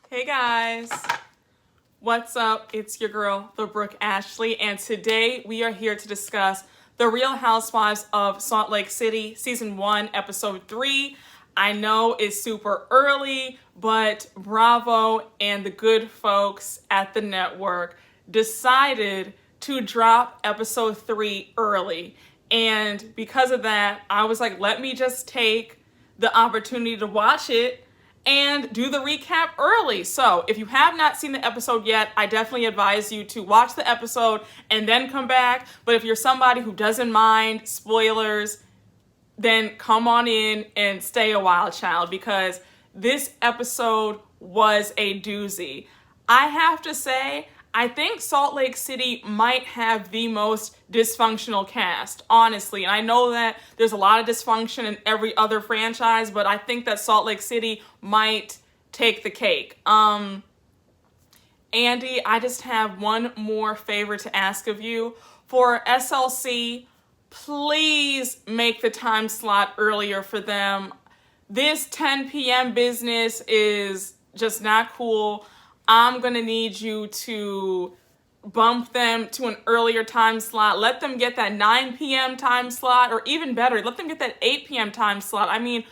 Hey guys, what's up? It's your girl, the Brooke Ashley, and today we are here to discuss The Real Housewives of Salt Lake City, Season 1, Episode 3. I know it's super early, but Bravo and the good folks at the network decided to drop Episode 3 early. And because of that, I was like, let me just take the opportunity to watch it and do the recap early. So if you have not seen the episode yet, I definitely advise you to watch the episode and then come back. But if you're somebody who doesn't mind spoilers, then come on in and stay a while, child, because this episode was a doozy. I have to say, I think Salt Lake City might have the most dysfunctional cast, honestly. And I know that there's a lot of dysfunction in every other franchise, but I think that Salt Lake City might take the cake. Andy, I just have one more favor to ask of you. For SLC, please make the time slot earlier for them. This 10 p.m. business is just not cool. I'm going to need you to bump them to an earlier time slot. Let them get that 9 p.m. time slot, or even better, let them get that 8 p.m. time slot. I mean,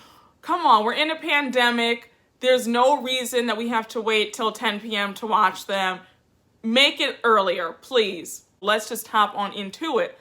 come on, we're in a pandemic. There's no reason that we have to wait till 10 p.m. to watch them. Make it earlier, please. Let's just hop on into it.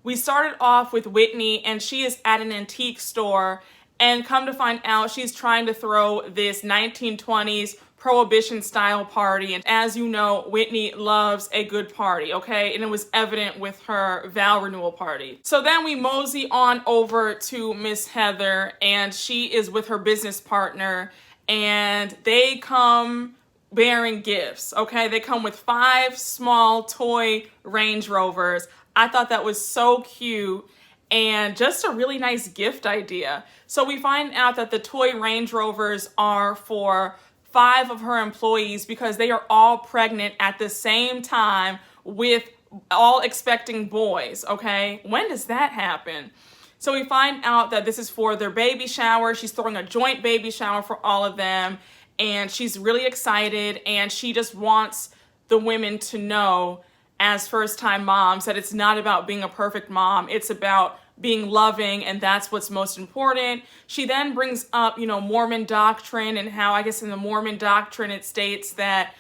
We started off with Whitney, and she is at an antique store, and come to find out, she's trying to throw this 1920s Prohibition style party. And as you know, Whitney loves a good party, okay? And it was evident with her vow renewal party. So then we mosey on over to Miss Heather, and she is with her business partner, and they come bearing gifts, okay? They come with 5 small toy Range Rovers. I thought that was so cute and just a really nice gift idea. So we find out that the toy Range Rovers are for 5 of her employees because they are all pregnant at the same time with all expecting boys, okay? When does that happen? So we find out that this is for their baby shower. She's throwing a joint baby shower for all of them, and she's really excited, and she just wants the women to know as first-time moms that it's not about being a perfect mom. It's about being loving, and that's what's most important. She then brings up, Mormon doctrine, and how I guess in the Mormon doctrine it states that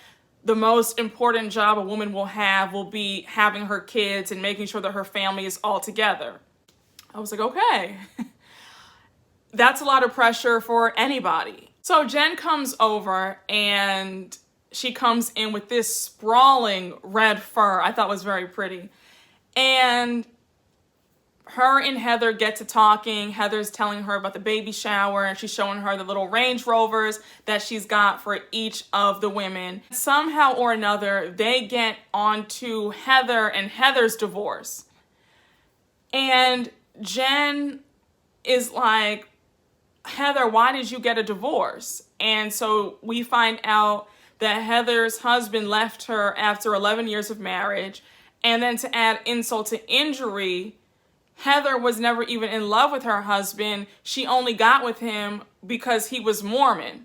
the most important job a woman will have will be having her kids and making sure that her family is all together. I was like, okay. That's a lot of pressure for anybody. So Jen comes over, and she comes in with this sprawling red fur I thought was very pretty. And her and Heather get to talking. Heather's telling her about the baby shower, and she's showing her the little Range Rovers that she's got for each of the women. Somehow or another, they get onto Heather and Heather's divorce. And Jen is like, Heather, why did you get a divorce? And so we find out that Heather's husband left her after 11 years of marriage. And then to add insult to injury, Heather was never even in love with her husband. She only got with him because he was Mormon.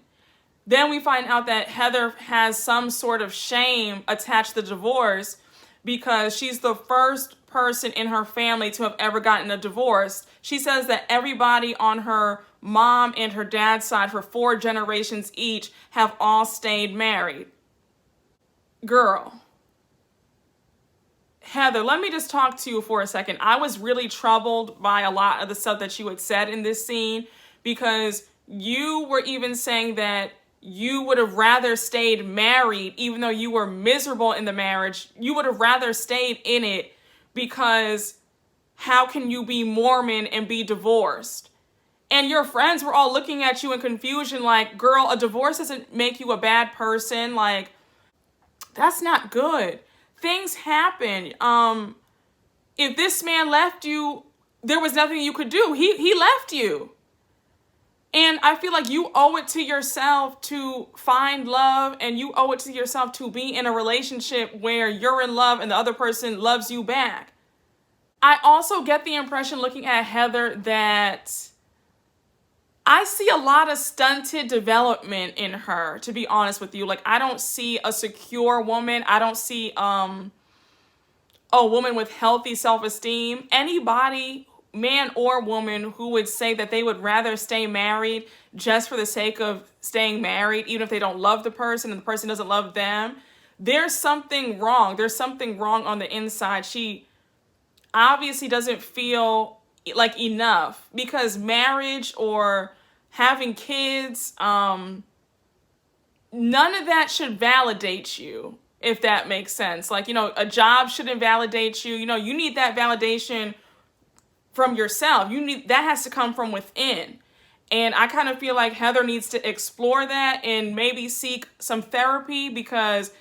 Then we find out that Heather has some sort of shame attached to the divorce because she's the first person in her family to have ever gotten a divorce. She says that everybody on her mom and her dad's side for 4 generations each have all stayed married. Girl. Heather, let me just talk to you for a second. I was really troubled by a lot of the stuff that you had said in this scene because you were even saying that you would have rather stayed married even though you were miserable in the marriage. You would have rather stayed in it because how can you be Mormon and be divorced? And your friends were all looking at you in confusion like, girl, a divorce doesn't make you a bad person. Like, that's not good. Things happen. If this man left you, there was nothing you could do. He left you. And I feel like you owe it to yourself to find love, and you owe it to yourself to be in a relationship where you're in love and the other person loves you back. I also get the impression looking at Heather that I see a lot of stunted development in her, to be honest with you. Like, I don't see a secure woman. I don't see a woman with healthy self-esteem. Anybody, man or woman, who would say that they would rather stay married just for the sake of staying married, even if they don't love the person and the person doesn't love them, there's something wrong. There's something wrong on the inside. She obviously doesn't feel like enough, because marriage or having kids, none of that should validate you, if that makes sense. Like, you know, a job shouldn't validate you. You know, you need that validation from yourself. That has to come from within. And I kind of feel like Heather needs to explore that and maybe seek some therapy, because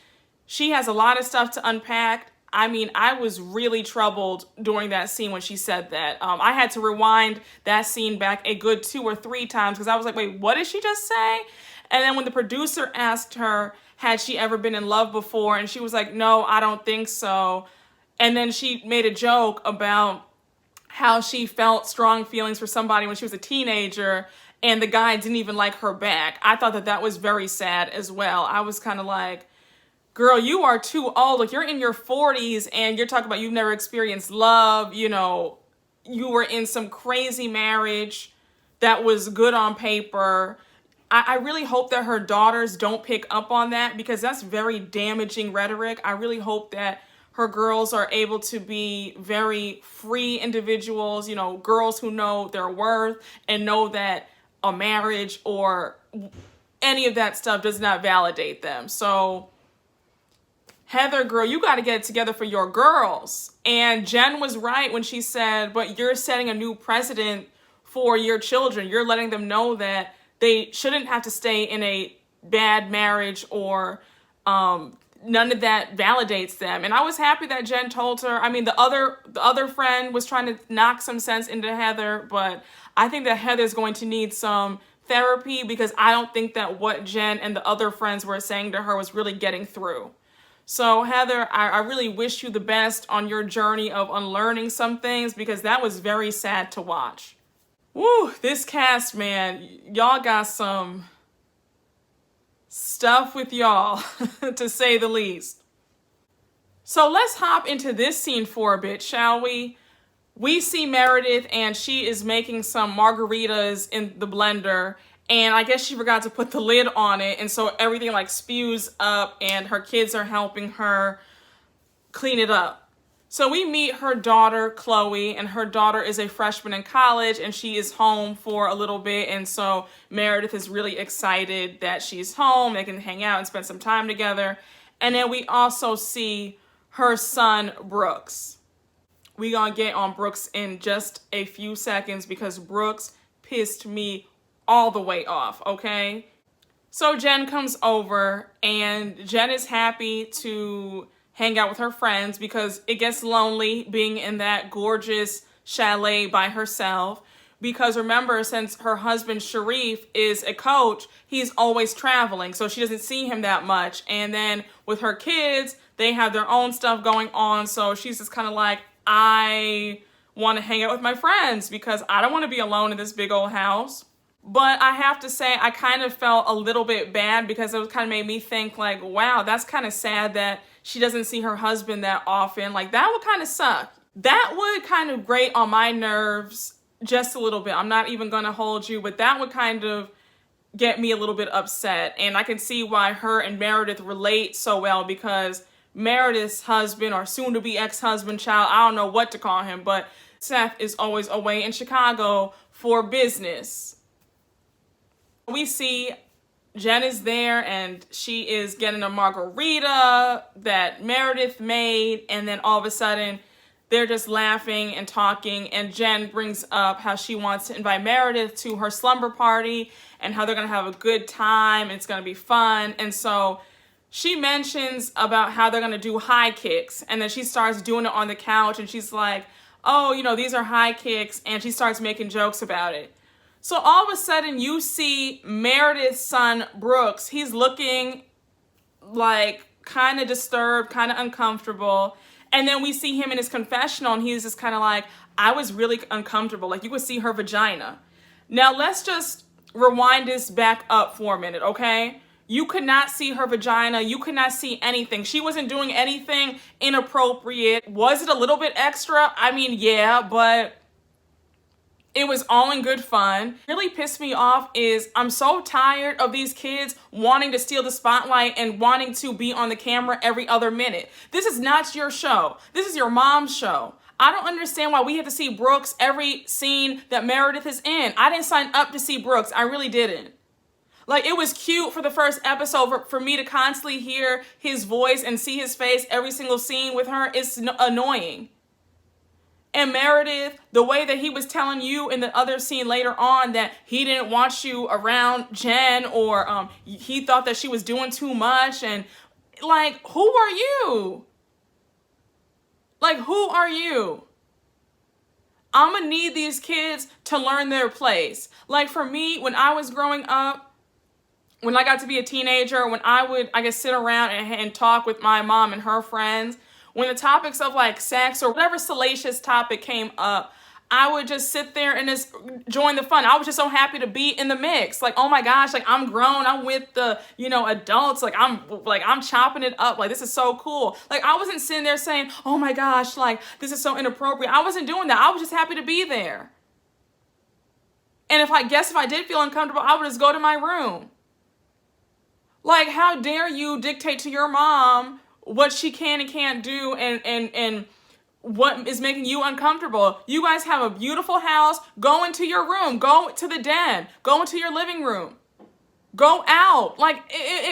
she has a lot of stuff to unpack. I mean, I was really troubled during that scene when she said that. I had to rewind that scene back a good 2 or 3 times, because I was like, wait, what did she just say? And then when the producer asked her, had she ever been in love before? And she was like, no, I don't think so. And then she made a joke about how she felt strong feelings for somebody when she was a teenager, and the guy didn't even like her back. I thought that that was very sad as well. I was kind of like, girl, you are too old. Like, you're in your 40s and you're talking about you've never experienced love. You know, you were in some crazy marriage that was good on paper. I really hope that her daughters don't pick up on that, because that's very damaging rhetoric. I really hope that her girls are able to be very free individuals, you know, girls who know their worth and know that a marriage or any of that stuff does not validate them. So, Heather, girl, you got to get it together for your girls. And Jen was right when she said, but you're setting a new precedent for your children. You're letting them know that they shouldn't have to stay in a bad marriage, or none of that validates them. And I was happy that Jen told her. I mean, the other friend was trying to knock some sense into Heather, but I think that Heather's going to need some therapy, because I don't think that what Jen and the other friends were saying to her was really getting through. So Heather, I really wish you the best on your journey of unlearning some things, because that was very sad to watch. Woo, this cast, man, y'all got some stuff with y'all, to say the least. So let's hop into this scene for a bit, shall we? We see Meredith, and she is making some margaritas in the blender, and I guess she forgot to put the lid on it, and so everything like spews up, and her kids are helping her clean it up. So we meet her daughter, Chloe, and her daughter is a freshman in college, and she is home for a little bit, and so Meredith is really excited that she's home. They can hang out and spend some time together. And then we also see her son, Brooks. We gonna get on Brooks in just a few seconds, because Brooks pissed me all the way off, okay? So Jen comes over, and Jen is happy to hang out with her friends, because it gets lonely being in that gorgeous chalet by herself. Because remember, since her husband Sharif is a coach, he's always traveling, so she doesn't see him that much. And then with her kids, they have their own stuff going on, so she's just kind of like, I want to hang out with my friends, because I don't want to be alone in this big old house. But I have to say, I kind of felt a little bit bad, because it kind of made me think like, wow, that's kind of sad that she doesn't see her husband that often. Like, that would kind of suck. That would kind of grate on my nerves just a little bit. I'm not even going to hold you, but that would kind of get me a little bit upset. And I can see why her and Meredith relate so well, because Meredith's husband, or soon-to-be ex-husband, child, I don't know what to call him, but Seth is always away in Chicago for business. We see Jen is there, and she is getting a margarita that Meredith made, and then all of a sudden they're just laughing and talking, and Jen brings up how she wants to invite Meredith to her slumber party, and how they're going to have a good time, and it's going to be fun. And so she mentions about how they're going to do high kicks, and then she starts doing it on the couch, and she's like, oh, you know, these are high kicks, and she starts making jokes about it. So all of a sudden you see Meredith's son, Brooks. He's looking like kind of disturbed, kind of uncomfortable. And then we see him in his confessional, and he's just kind of like, I was really uncomfortable. Like, you could see her vagina. Now let's just rewind this back up for a minute, okay? You could not see her vagina. You could not see anything. She wasn't doing anything inappropriate. Was it a little bit extra? I mean, yeah, but it was all in good fun. Really pissed me off is I'm so tired of these kids wanting to steal the spotlight and wanting to be on the camera every other minute. This is not your show. This is your mom's show. I don't understand why we have to see Brooks every scene that Meredith is in. I didn't sign up to see Brooks. I really didn't. Like, it was cute for the first episode for me to constantly hear his voice and see his face every single scene with her. It's annoying. And Meredith, the way that he was telling you in the other scene later on that he didn't want you around Jen, or he thought that she was doing too much, and like, who are you? Like, who are you? I'm gonna need these kids to learn their place. Like, for me, when I was growing up, when I got to be a teenager, when I would, I guess, sit around and talk with my mom and her friends, when the topics of like sex or whatever salacious topic came up, I would just sit there and just join the fun. I was just so happy to be in the mix. Like, oh my gosh, like I'm grown. I'm with the, adults. Like I'm chopping it up. Like, this is so cool. Like, I wasn't sitting there saying, oh my gosh, like this is so inappropriate. I wasn't doing that. I was just happy to be there. And if I did feel uncomfortable, I would just go to my room. Like, how dare you dictate to your mom what she can and can't do and what is making you uncomfortable? You guys have a beautiful house. Go into your room. Go to the den. Go into your living room. Go out. Like,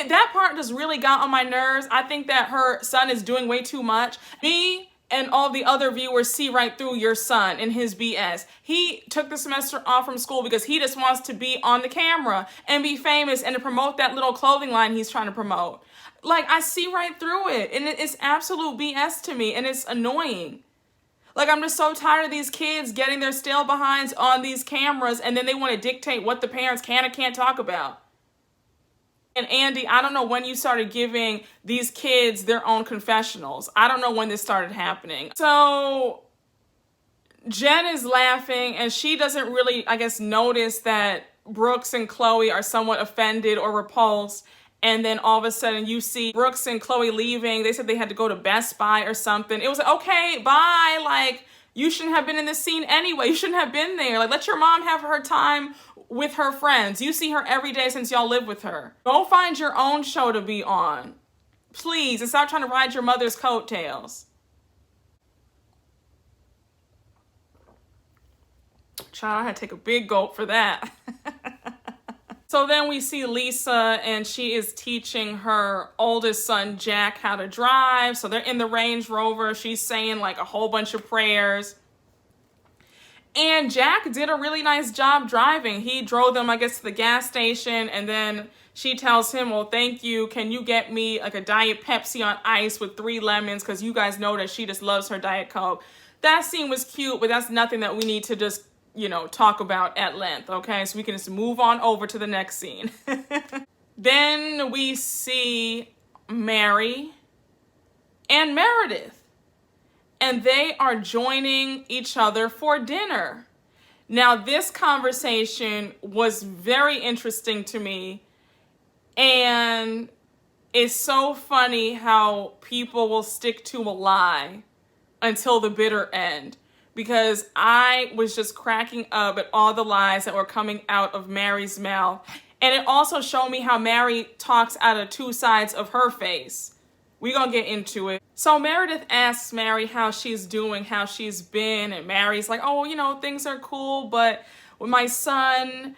that part just really got on my nerves. I think that her son is doing way too much. Me and all the other viewers see right through your son and his BS. He took the semester off from school because he just wants to be on the camera and be famous and to promote that little clothing line he's trying to promote. Like, I see right through it, and it's absolute BS to me, and it's annoying. Like, I'm just so tired of these kids getting their stale behinds on these cameras, and then they want to dictate what the parents can or can't talk about. And Andy, I don't know when you started giving these kids their own confessionals. I don't know when this started happening. So Jen is laughing, and she doesn't really, I guess, notice that Brooks and Chloe are somewhat offended or repulsed. And then all of a sudden you see Brooks and Chloe leaving. They said they had to go to Best Buy or something. It was like, okay, bye. Like, you shouldn't have been in this scene anyway. You shouldn't have been there. Like, let your mom have her time with her friends. You see her every day since y'all live with her. Go find your own show to be on, please, and stop trying to ride your mother's coattails. Child, I had to take a big gulp for that. So then we see Lisa, and she is teaching her oldest son, Jack, how to drive. So they're in the Range Rover. She's saying like a whole bunch of prayers. And Jack did a really nice job driving. He drove them, I guess, to the gas station, and then she tells him, well, thank you. Can you get me like a Diet Pepsi on ice with 3 lemons? Because you guys know that she just loves her Diet Coke. That scene was cute, but that's nothing that we need to just, talk about at length, okay? So we can just move on over to the next scene. Then we see Mary and Meredith, and they are joining each other for dinner. Now, this conversation was very interesting to me, and it's so funny how people will stick to a lie until the bitter end. Because I was just cracking up at all the lies that were coming out of Mary's mouth. And it also showed me how Mary talks out of 2 sides of her face. We're going to get into it. So Meredith asks Mary how she's doing, how she's been. And Mary's like, oh, things are cool. But with my son,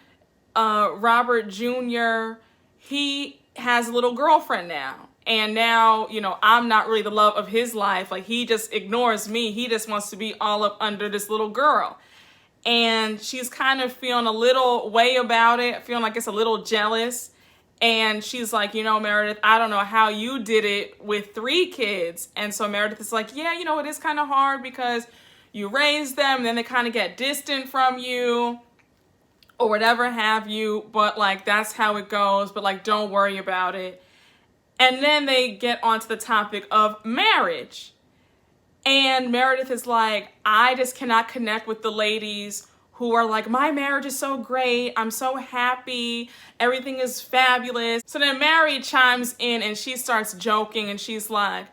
Robert Jr., he has a little girlfriend now. And now, I'm not really the love of his life. Like, he just ignores me. He just wants to be all up under this little girl. And she's kind of feeling a little way about it, feeling like it's a little jealous. And she's like, Meredith, I don't know how you did it with 3 kids. And so Meredith is like, yeah, it is kind of hard because you raise them, and then they kind of get distant from you or whatever have you. But, like, that's how it goes. But, like, don't worry about it. And then they get onto the topic of marriage. And Meredith is like, I just cannot connect with the ladies who are like, my marriage is so great, I'm so happy, everything is fabulous. So then Mary chimes in and she starts joking and she's like,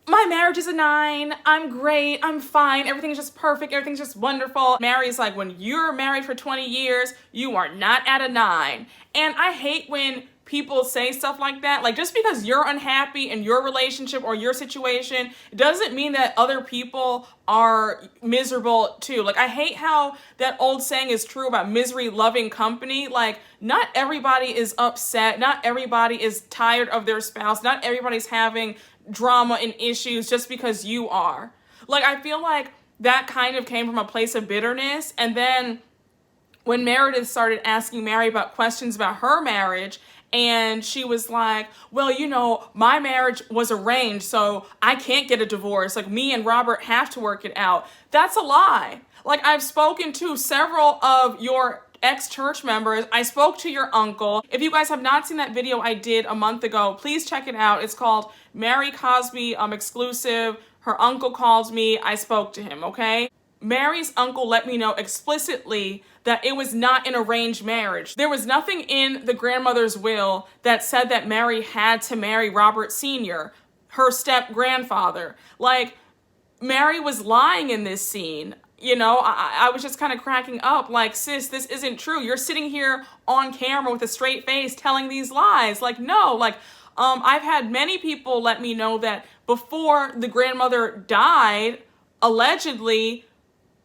my marriage is a 9, I'm great, I'm fine, everything is just perfect, everything's just wonderful. Mary's like, when you're married for 20 years, you are not at a 9. And I hate when people say stuff like that. Like, just because you're unhappy in your relationship or your situation, it doesn't mean that other people are miserable too. Like, I hate how that old saying is true about misery loving company. Like, not everybody is upset, not everybody is tired of their spouse, not everybody's having drama and issues just because you are. Like, I feel like that kind of came from a place of bitterness. And then when Meredith started asking Mary about questions about her marriage, and she was like, well, you know, my marriage was arranged, so I can't get a divorce. Like, me and Robert have to work it out. That's a lie. Like, I've spoken to several of your ex-church members. I spoke to your uncle. If you guys have not seen that video I did a month ago, please check it out. It's called Mary Cosby exclusive. Her uncle called me. I spoke to him, okay? Mary's uncle let me know explicitly that it was not an arranged marriage. There was nothing in the grandmother's will that said that Mary had to marry Robert Sr., her step-grandfather. Like, Mary was lying in this scene. You know, I was just kind of cracking up, like, sis, this isn't true. You're sitting here on camera with a straight face telling these lies. Like, no, like, I've had many people let me know that before the grandmother died, allegedly,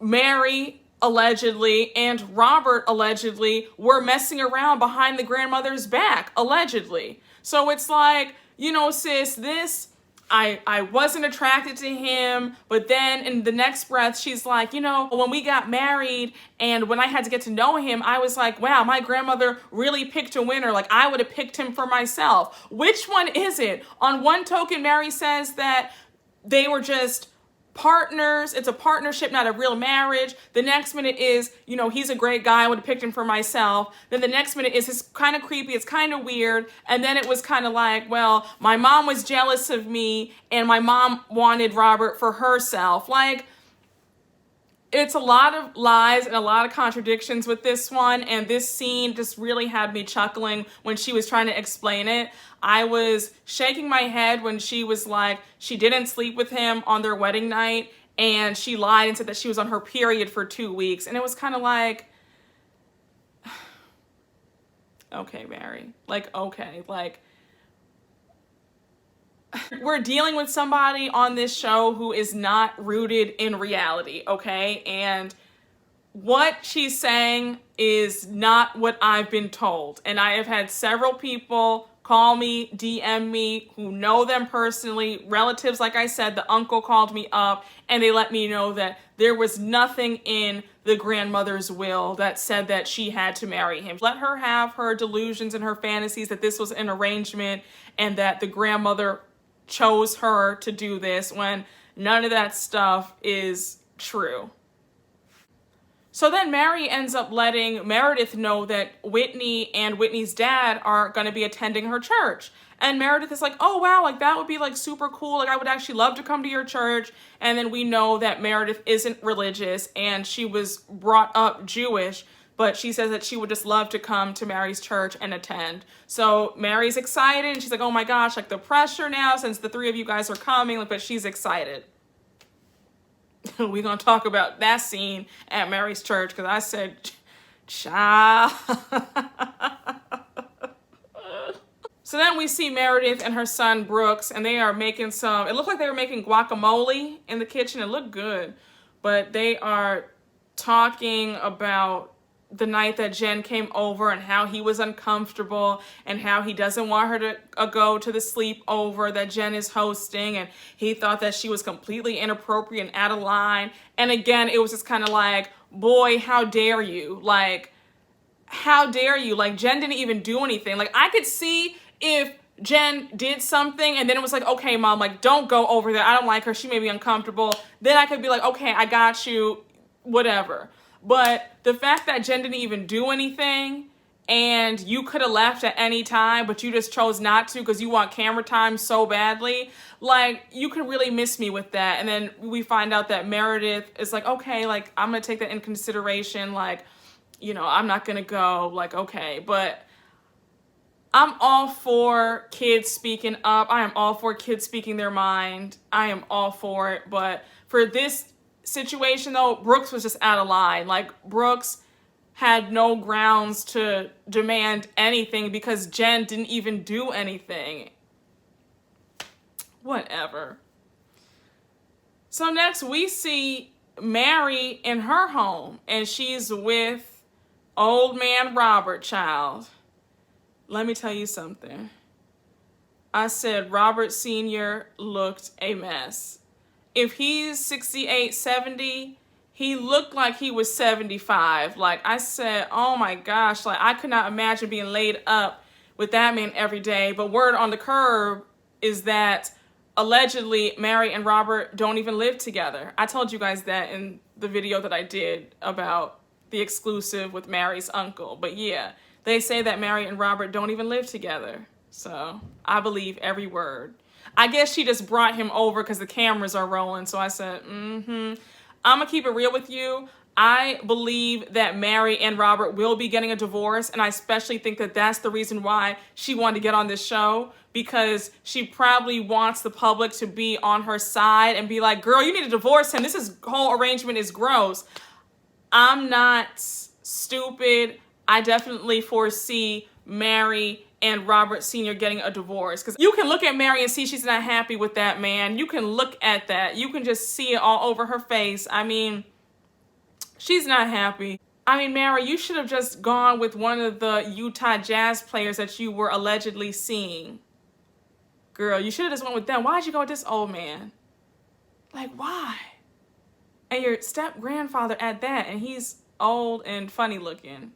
Mary allegedly and Robert allegedly were messing around behind the grandmother's back, allegedly. So it's like, you know, sis, this, I wasn't attracted to him, but then in the next breath, she's like, you know, when we got married and when I had to get to know him, I was like, wow, my grandmother really picked a winner. Like, I would have picked him for myself. Which one is it? On one token, Mary says that they were just partners. It's a partnership, not a real marriage. The next minute is, you know, he's a great guy, I would have picked him for myself. Then the next minute is, it's kind of creepy, it's kind of weird. And then it was kind of like, well, my mom was jealous of me and my mom wanted Robert for herself. Like, it's a lot of lies and a lot of contradictions with this one, and this scene just really had me chuckling when she was trying to explain it. I was shaking my head when she was like, she didn't sleep with him on their wedding night, and she lied and said that she was on her period for 2 weeks, and it was kind of like, okay, Mary, like, okay, like, we're dealing with somebody on this show who is not rooted in reality, okay? And what she's saying is not what I've been told. And I have had several people call me, DM me, who know them personally, relatives, like I said, the uncle called me up, and they let me know that there was nothing in the grandmother's will that said that she had to marry him. Let her have her delusions and her fantasies that this was an arrangement and that the grandmother chose her to do this, when none of that stuff is true. So then Mary ends up letting Meredith know that Whitney and Whitney's dad are going to be attending her church. And Meredith is like, oh wow, like that would be like super cool. Like I would actually love to come to your church. And then we know that Meredith isn't religious and she was brought up Jewish, but she says that she would just love to come to Mary's church and attend. So Mary's excited and she's like, oh my gosh, like the pressure now since the three of you guys are coming, but she's excited. We're going to talk about that scene at Mary's church because I said, Shah. So then we see Meredith and her son Brooks, and they are making some, it looked like they were making guacamole in the kitchen. It looked good, but they are talking about the night that Jen came over and how he was uncomfortable and how he doesn't want her to go to the sleepover that Jen is hosting, and he thought that she was completely inappropriate and out of line. And again, it was just kind of like, boy, how dare you? Like, how dare you? Like, Jen didn't even do anything. Like, I could see if Jen did something and then it was like, okay, mom, like, don't go over there. I don't like her. She may be uncomfortable. Then I could be like, okay, I got you, whatever. But the fact that Jen didn't even do anything and you could have left at any time, but you just chose not to because you want camera time so badly. Like, you can really miss me with that. And then we find out that Meredith is like, okay, like, I'm going to take that in consideration. Like, you know, I'm not going to go. Like, okay. But I'm all for kids speaking up. I am all for kids speaking their mind. I am all for it. But for this situation, though, Brooks was just out of line. Like, Brooks had no grounds to demand anything because Jen didn't even do anything. Whatever. So next we see Mary in her home, and she's with old man Robert, child. Let me tell you something. I said Robert Sr. looked a mess. If he's 68, 70, he looked like he was 75. Like, I said, oh my gosh, like, I could not imagine being laid up with that man every day. But word on the curb is that allegedly Mary and Robert don't even live together. I told you guys that in the video that I did about the exclusive with Mary's uncle. But yeah, they say that Mary and Robert don't even live together. So I believe every word. I guess she just brought him over because the cameras are rolling. So I said, I'm going to keep it real with you. I believe that Mary and Robert will be getting a divorce, and I especially think that that's the reason why she wanted to get on this show, because she probably wants the public to be on her side and be like, girl, you need to divorce him. This whole arrangement is gross. I'm not stupid. I definitely foresee Mary and Robert Sr. getting a divorce, because you can look at Mary and see she's not happy with that man. You can look at that. You can just see it all over her face. I mean, she's not happy. I mean, Mary, you should have just gone with one of the Utah Jazz players that you were allegedly seeing. Girl, you should have just went with them. Why'd you go with this old man? Like, why? And your step-grandfather at that, and he's old and funny looking.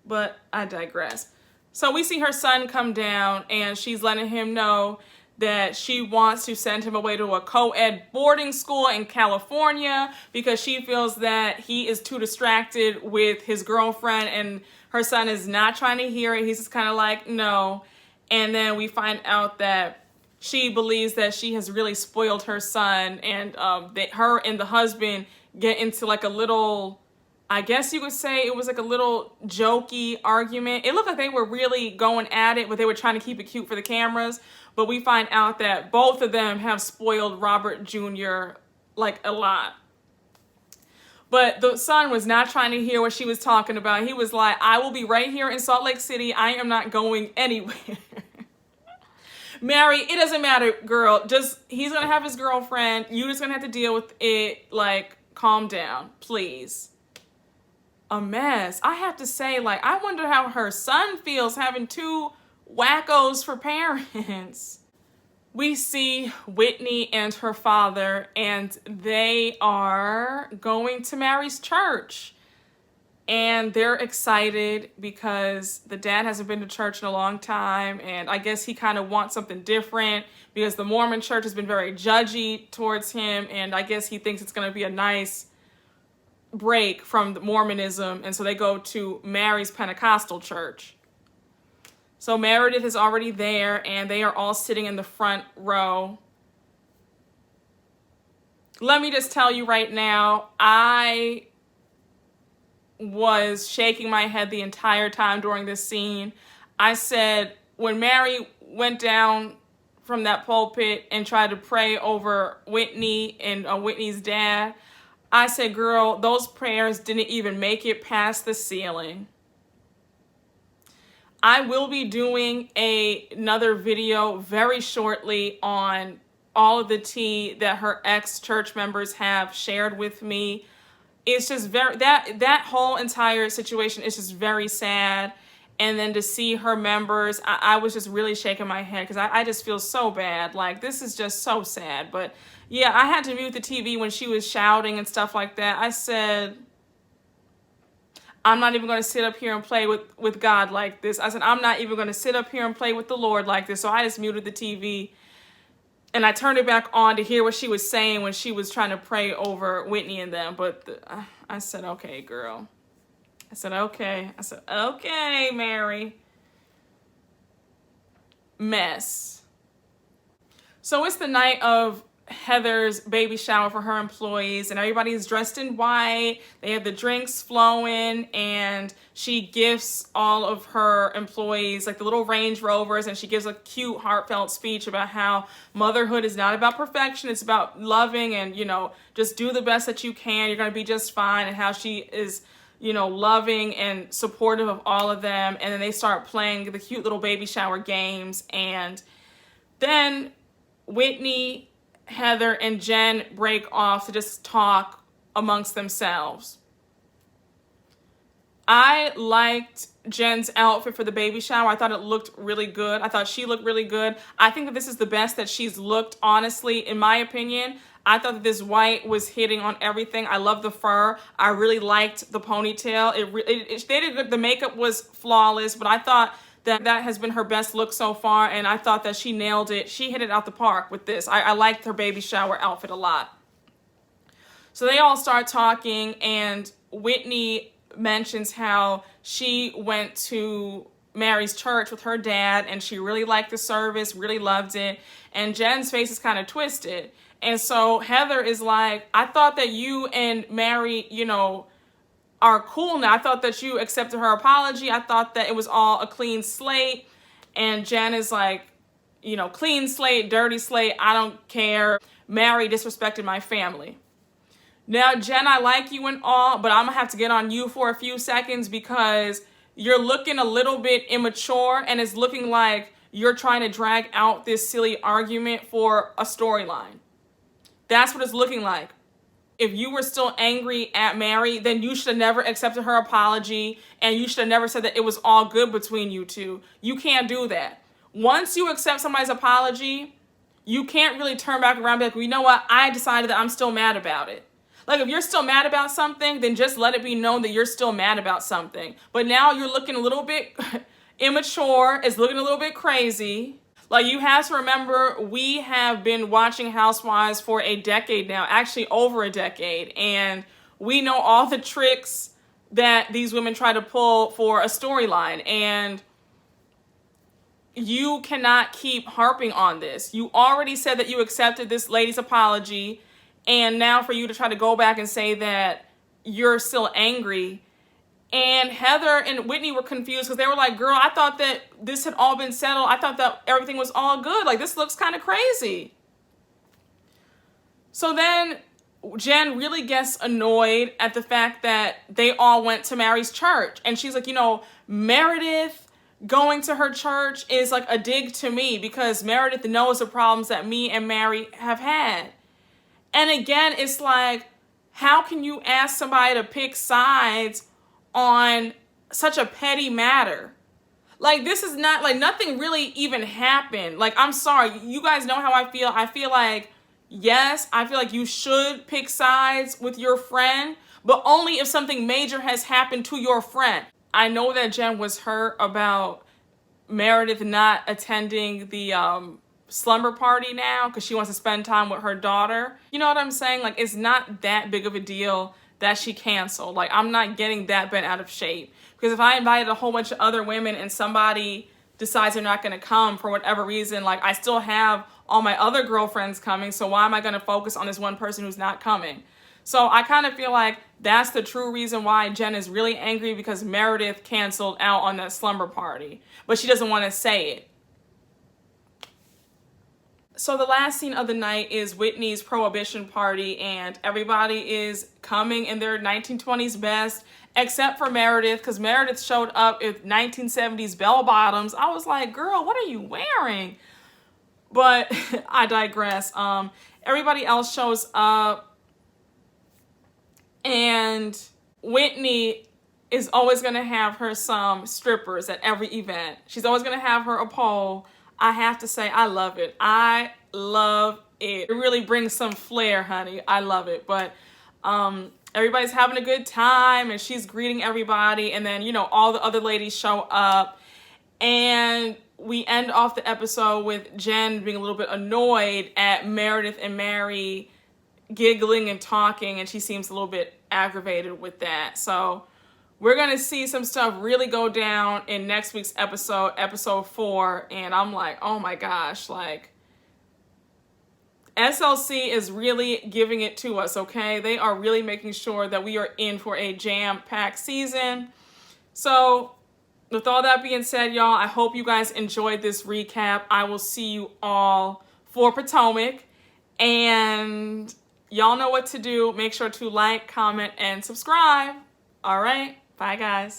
But I digress. So we see her son come down, and she's letting him know that she wants to send him away to a co-ed boarding school in California because she feels that he is too distracted with his girlfriend, and her son is not trying to hear it. He's just kind of like, no. And then we find out that she believes that she has really spoiled her son, and that her and the husband get into like a little, I guess you could say it was like a little jokey argument. It looked like they were really going at it, but they were trying to keep it cute for the cameras. But we find out that both of them have spoiled Robert Jr. like a lot. But the son was not trying to hear what she was talking about. He was like, I will be right here in Salt Lake City. I am not going anywhere. Mary, it doesn't matter, girl. He's going to have his girlfriend. You just going to have to deal with it. Like, calm down, please. A mess. I have to say, like, I wonder how her son feels having two wackos for parents. We see Whitney and her father, and they are going to Mary's church. And they're excited because the dad hasn't been to church in a long time, and I guess he kind of wants something different because the Mormon church has been very judgy towards him, and I guess he thinks it's going to be a nice break from Mormonism, and so they go to Mary's Pentecostal church. So Meredith is already there, and they are all sitting in the front row. Let me just tell you right now, I was shaking my head the entire time during this scene. I said, when Mary went down from that pulpit and tried to pray over Whitney and Whitney's dad, I said, girl, those prayers didn't even make it past the ceiling. I will be doing another video very shortly on all of the tea that her ex-church members have shared with me. It's just very, that whole entire situation is just very sad. And then to see her members, I was just really shaking my head because I just feel so bad. Like, this is just so sad. But yeah, I had to mute the TV when she was shouting and stuff like that. I said, I'm not even going to sit up here and play with God like this. I said, I'm not even going to sit up here and play with the Lord like this. So I just muted the TV and I turned it back on to hear what she was saying when she was trying to pray over Whitney and them. But I said, okay, girl. I said, okay. I said, okay, Mary. Mess. So it's the night of Heather's baby shower for her employees, and everybody's dressed in white. They have the drinks flowing, and she gifts all of her employees like the little Range Rovers, and she gives a cute, heartfelt speech about how motherhood is not about perfection. It's about loving and, just do the best that you can. You're going to be just fine, and how she is, loving and supportive of all of them. And then they start playing the cute little baby shower games, and then Whitney, Heather, and Jen break off to just talk amongst themselves. I liked Jen's outfit for the baby shower. I thought it looked really good. I thought she looked really good. I think that this is the best that she's looked, honestly, in my opinion. I thought that this white was hitting on everything. I love the fur. I really liked the ponytail. They did good. The makeup was flawless, but I thought that has been her best look so far, and I thought that she nailed it. She hit it out the park with this. I liked her baby shower outfit a lot. So they all start talking, and Whitney mentions how she went to Mary's church with her dad, and she really liked the service, really loved it, and Jen's face is kind of twisted. And so Heather is like, I thought that you and Mary, are cool now. I thought that you accepted her apology. I thought that it was all a clean slate. And Jen is like, clean slate, dirty slate, I don't care. Mary disrespected my family. Now, Jen, I like you and all, but I'm going to have to get on you for a few seconds because you're looking a little bit immature, and it's looking like you're trying to drag out this silly argument for a storyline. That's what it's looking like. If you were still angry at Mary, then you should have never accepted her apology, and you should have never said that it was all good between you two. You can't do that. Once you accept somebody's apology, you can't really turn back around and be like, well, you know what? I decided that I'm still mad about it. Like, if you're still mad about something, then just let it be known that you're still mad about something. But now you're looking a little bit immature. It's looking a little bit crazy. Like, you have to remember, we have been watching Housewives for a decade now, actually over a decade, and we know all the tricks that these women try to pull for a storyline, and you cannot keep harping on this. You already said that you accepted this lady's apology, and now for you to try to go back and say that you're still angry. And Heather and Whitney were confused because they were like, girl, I thought that this had all been settled. I thought that everything was all good. Like, this looks kind of crazy. So then Jen really gets annoyed at the fact that they all went to Mary's church. And she's like, Meredith going to her church is like a dig to me because Meredith knows the problems that me and Mary have had. And again, it's like, how can you ask somebody to pick sides on such a petty matter? Like, this is not, like, nothing really even happened. Like, I'm sorry, you guys know how I feel. I feel like, yes, I feel like you should pick sides with your friend, but only if something major has happened to your friend. I know that Jen was hurt about Meredith not attending the slumber party now because she wants to spend time with her daughter. You know what I'm saying? Like, it's not that big of a deal that she canceled. Like, I'm not getting that bent out of shape. Because if I invited a whole bunch of other women and somebody decides they're not going to come for whatever reason, like, I still have all my other girlfriends coming, so why am I going to focus on this one person who's not coming? So I kind of feel like that's the true reason why Jen is really angry, because Meredith canceled out on that slumber party. But she doesn't want to say it. So the last scene of the night is Whitney's Prohibition party, and everybody is coming in their 1920s best, except for Meredith, because Meredith showed up with 1970s bell bottoms. I was like, girl, what are you wearing? But I digress. Everybody else shows up, and Whitney is always going to have her some strippers at every event. She's always going to have her a pole. I have to say, I love it. I love it. It really brings some flair, honey. I love it. But everybody's having a good time, and she's greeting everybody. And then, all the other ladies show up. And we end off the episode with Jen being a little bit annoyed at Meredith and Mary giggling and talking, and she seems a little bit aggravated with that. So we're going to see some stuff really go down in next week's episode, episode 4. And I'm like, oh my gosh, like SLC is really giving it to us, okay? They are really making sure that we are in for a jam-packed season. So with all that being said, y'all, I hope you guys enjoyed this recap. I will see you all for Potomac. And y'all know what to do. Make sure to like, comment, and subscribe. All right. Bye, guys.